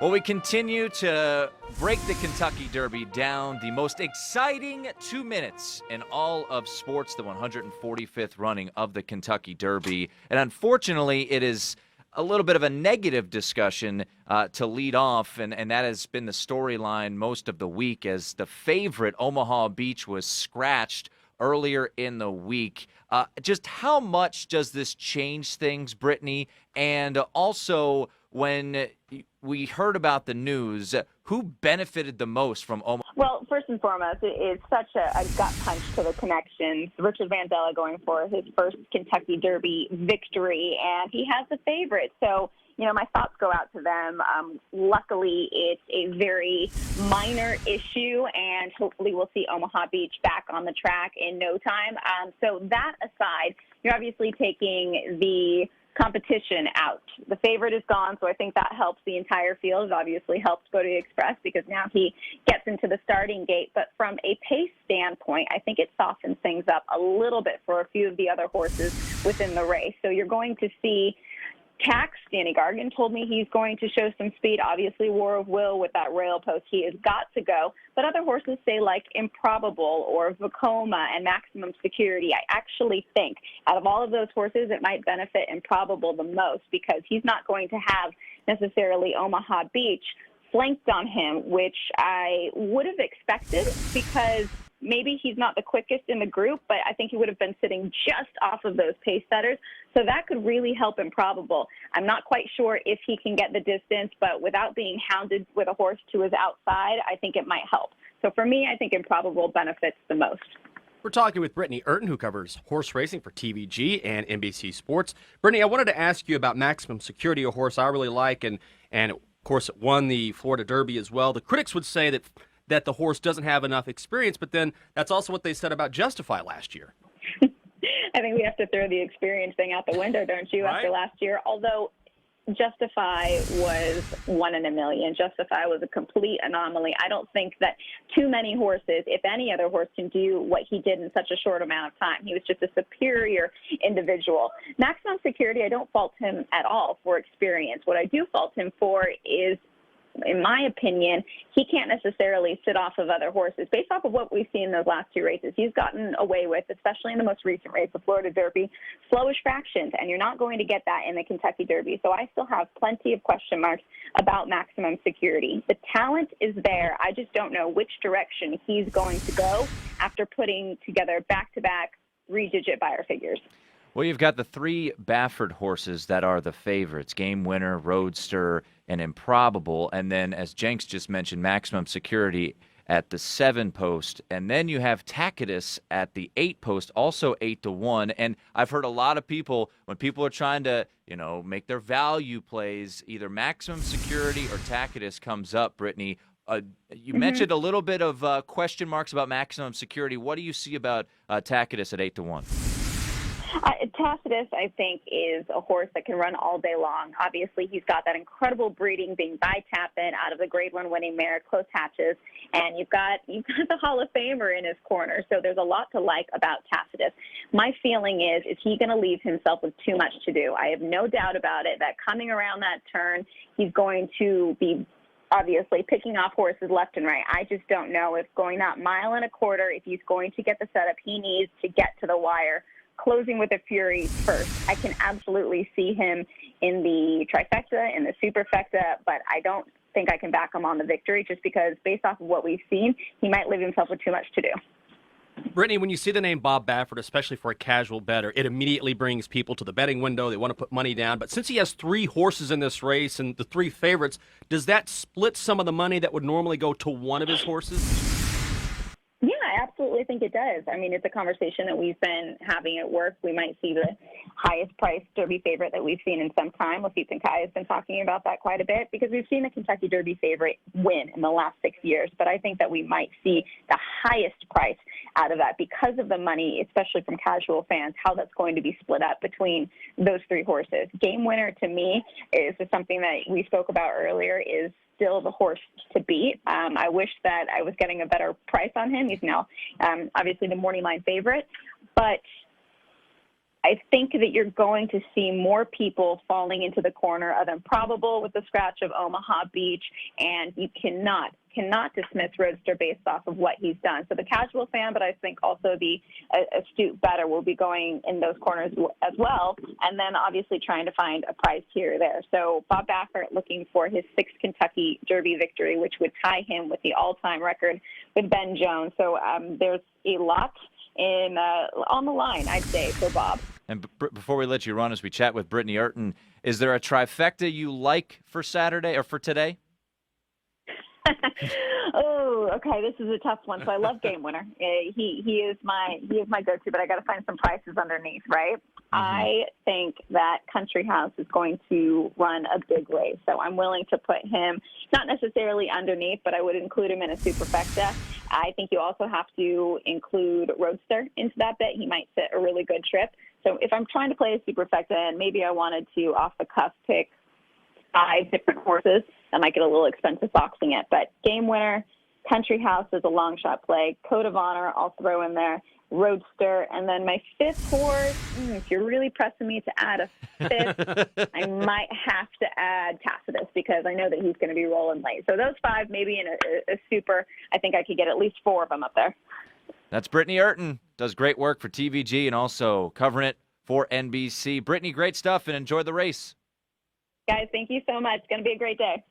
Well, we continue to break the Kentucky Derby down, the most exciting 2 minutes in all of sports, the 145th running of the Kentucky Derby. And unfortunately, it is a little bit of a negative discussion to lead off, and that has been the storyline most of the week as the favorite, Omaha Beach, was scratched earlier in the week. Just how much does this change things, Brittany? And also, when we heard about the news, who benefited the most from Omaha? Well, first and foremost, it's such a gut punch to the connections. Richard Vandella going for his first Kentucky Derby victory, and he has the favorite. So, my thoughts go out to them. Luckily, it's a very minor issue, and hopefully we'll see Omaha Beach back on the track in no time. So that aside, you're obviously taking the competition out. The favorite is gone, so I think that helps the entire field. It obviously helps Bodie Express because now he gets into the starting gate. But from a pace standpoint, I think it softens things up a little bit for a few of the other horses within the race. So you're going to see Tax. Danny Gargan told me he's going to show some speed. Obviously, War of Will with that rail post, he has got to go. But other horses say like Improbable or Vacoma and Maximum Security. I actually think out of all of those horses, it might benefit Improbable the most because he's not going to have necessarily Omaha Beach flanked on him, which I would have expected because maybe he's not the quickest in the group, but I think he would have been sitting just off of those pace setters. So that could really help Improbable. I'm not quite sure if he can get the distance, but without being hounded with a horse to his outside, I think it might help. So for me, I think Improbable benefits the most. We're talking with Britney Eurton, who covers horse racing for TVG and NBC Sports. Britney, I wanted to ask you about Maximum Security, a horse I really like, and of course it won the Florida Derby as well. The critics would say that the horse doesn't have enough experience, but then that's also what they said about Justify last year. I think we have to throw the experience thing out the window, don't you, right? After last year? Although Justify was 1 in a million. Justify was a complete anomaly. I don't think that too many horses, if any other horse, can do what he did in such a short amount of time. He was just a superior individual. Maximum Security, I don't fault him at all for experience. What I do fault him for is, in my opinion, he can't necessarily sit off of other horses. Based off of what we've seen in those last two races, he's gotten away with, especially in the most recent race, the Florida Derby, slowish fractions, and you're not going to get that in the Kentucky Derby. So I still have plenty of question marks about Maximum Security. The talent is there. I just don't know which direction he's going to go after putting together back-to-back 3-digit buyer figures. Well, you've got the 3 Baffert horses that are the favorites, Game Winner, Roadster, and Improbable. And then, as Jenks just mentioned, Maximum Security at the 7 post. And then you have Tacitus at the 8 post, also 8-1. And I've heard a lot of people, when people are trying to, make their value plays, either Maximum Security or Tacitus comes up, Brittany. You mentioned a little bit of question marks about Maximum Security. What do you see about Tacitus at 8-1? Tacitus, I think, is a horse that can run all day long. Obviously, he's got that incredible breeding being by Tappan out of the Grade 1 winning mare, Close Hatches, and you've got the Hall of Famer in his corner, so there's a lot to like about Tacitus. My feeling is he going to leave himself with too much to do? I have no doubt about it that coming around that turn, he's going to be obviously picking off horses left and right. I just don't know if going that 1.25 miles, if he's going to get the setup he needs to get to the wire, closing with a Fury first. I can absolutely see him in the trifecta, in the superfecta, but I don't think I can back him on the victory just because based off of what we've seen, he might leave himself with too much to do. Brittany, when you see the name Bob Baffert, especially for a casual bettor, it immediately brings people to the betting window. They want to put money down. But since he has 3 horses in this race and the 3 favorites, does that split some of the money that would normally go to one of his horses? Yeah, I absolutely think it does. I mean, it's a conversation that we've been having at work. We might see the highest priced Derby favorite that we've seen in some time. Lafitte and Kai has been talking about that quite a bit because we've seen the Kentucky Derby favorite win in the last 6 years. But I think that we might see the highest price out of that because of the money, especially from casual fans, how that's going to be split up between those 3 horses. Game Winner, to me, is something that we spoke about earlier, is still the horse to beat. I wish that I was getting a better price on him. He's now obviously the morning line favorite. But I think that you're going to see more people falling into the corner of Improbable with the scratch of Omaha Beach, and you cannot dismiss Roadster based off of what he's done. So the casual fan, but I think also the astute bettor will be going in those corners as well, and then obviously trying to find a price here or there. So Bob Baffert looking for his 6th Kentucky Derby victory, which would tie him with the all-time record with Ben Jones. So there's a lot on the line, I'd say, for Bob. And before we let you run, as we chat with Britney Eurton, is there a trifecta you like for Saturday or for today? Oh, okay. This is a tough one. So I love Game Winner. He is my go-to, but I got to find some prices underneath, right? Mm-hmm. I think that Country House is going to run a big race, so I'm willing to put him not necessarily underneath, but I would include him in a superfecta. I think you also have to include Roadster into that bet. He might sit a really good trip. So if I'm trying to play a superfecta, and maybe I wanted to off the cuff pick 5 different horses, that might get a little expensive boxing it. But Game Winner, Country House is a long shot play. Code of Honor, I'll throw in there. Roadster, and then my 5th horse, if you're really pressing me to add a 5th, I might have to add Tacitus because I know that he's going to be rolling late. So those 5, maybe in a super, I think I could get at least 4 of them up there. That's Britney Eurton. Does great work for TVG and also covering it for NBC. Britney, great stuff, and enjoy the race. Guys, thank you so much. It's going to be a great day.